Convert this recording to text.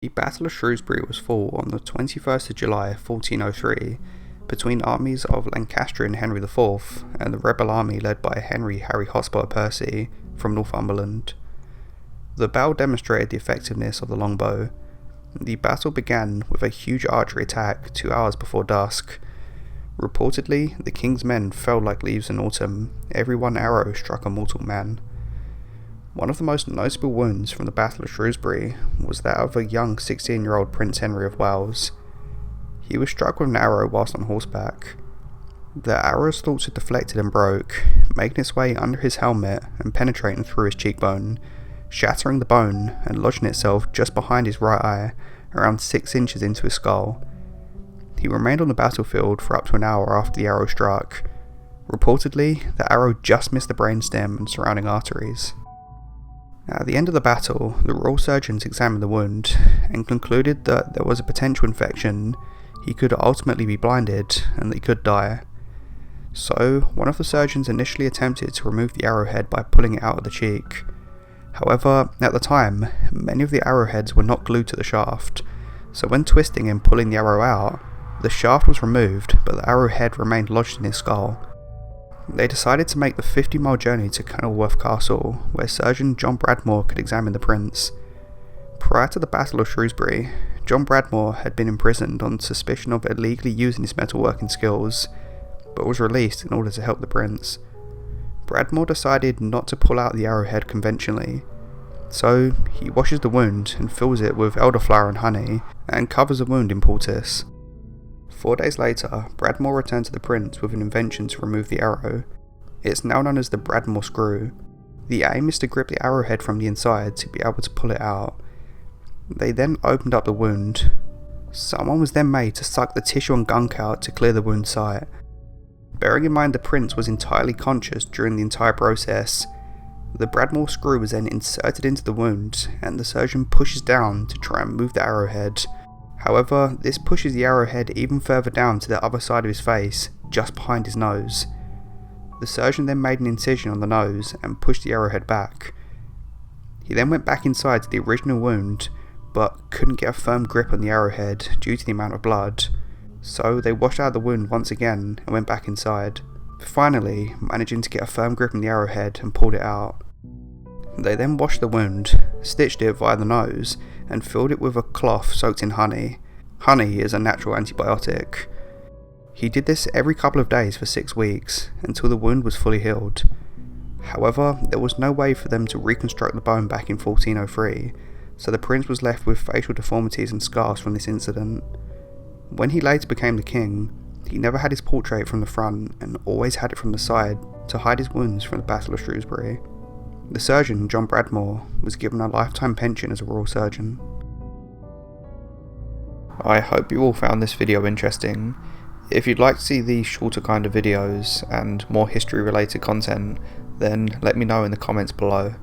The Battle of Shrewsbury was fought on the 21st of July 1403 between armies of Lancastrian Henry IV and the rebel army led by Henry Harry Hotspur Percy from Northumberland. The battle demonstrated the effectiveness of the longbow. The battle began with a huge archery attack 2 hours before dusk. Reportedly, the king's men fell like leaves in autumn. Every one arrow struck a mortal man. One of the most notable wounds from the Battle of Shrewsbury was that of a young 16-year-old Prince Henry of Wales. He was struck with an arrow whilst on horseback. The arrow's thoughts had deflected and broke, making its way under his helmet and penetrating through his cheekbone, shattering the bone and lodging itself just behind his right eye, around 6 inches into his skull. He remained on the battlefield for up to an hour after the arrow struck. Reportedly, the arrow just missed the brainstem and surrounding arteries. At the end of the battle, the royal surgeons examined the wound and concluded that there was a potential infection. He could ultimately be blinded and that he could die. So, one of the surgeons initially attempted to remove the arrowhead by pulling it out of the cheek. However, at the time, many of the arrowheads were not glued to the shaft, so when twisting and pulling the arrow out, the shaft was removed but the arrowhead remained lodged in his skull. They decided to make the 50-mile journey to Kenilworth Castle, where surgeon John Bradmore could examine the prince. Prior to the Battle of Shrewsbury, John Bradmore had been imprisoned on suspicion of illegally using his metalworking skills, but was released in order to help the prince. Bradmore decided not to pull out the arrowhead conventionally, so he washes the wound and fills it with elderflower and honey, and covers the wound in poultice. 4 days later, Bradmore returned to the prince with an invention to remove the arrow. It's now known as the Bradmore screw. The aim is to grip the arrowhead from the inside to be able to pull it out. They then opened up the wound. Someone was then made to suck the tissue and gunk out to clear the wound site. Bearing in mind the prince was entirely conscious during the entire process, the Bradmore screw was then inserted into the wound and the surgeon pushes down to try and move the arrowhead. However, this pushes the arrowhead even further down to the other side of his face, just behind his nose. The surgeon then made an incision on the nose and pushed the arrowhead back. He then went back inside to the original wound, but couldn't get a firm grip on the arrowhead due to the amount of blood, so they washed out the wound once again and went back inside, finally managing to get a firm grip on the arrowhead and pulled it out. They then washed the wound, stitched it via the nose, and filled it with a cloth soaked in honey. Honey is a natural antibiotic. He did this every couple of days for 6 weeks, until the wound was fully healed. However, there was no way for them to reconstruct the bone back in 1403, so the prince was left with facial deformities and scars from this incident. When he later became the king, he never had his portrait from the front and always had it from the side to hide his wounds from the Battle of Shrewsbury. The surgeon, John Bradmore, was given a lifetime pension as a royal surgeon. I hope you all found this video interesting. If you'd like to see these shorter kind of videos and more history related content, then let me know in the comments below.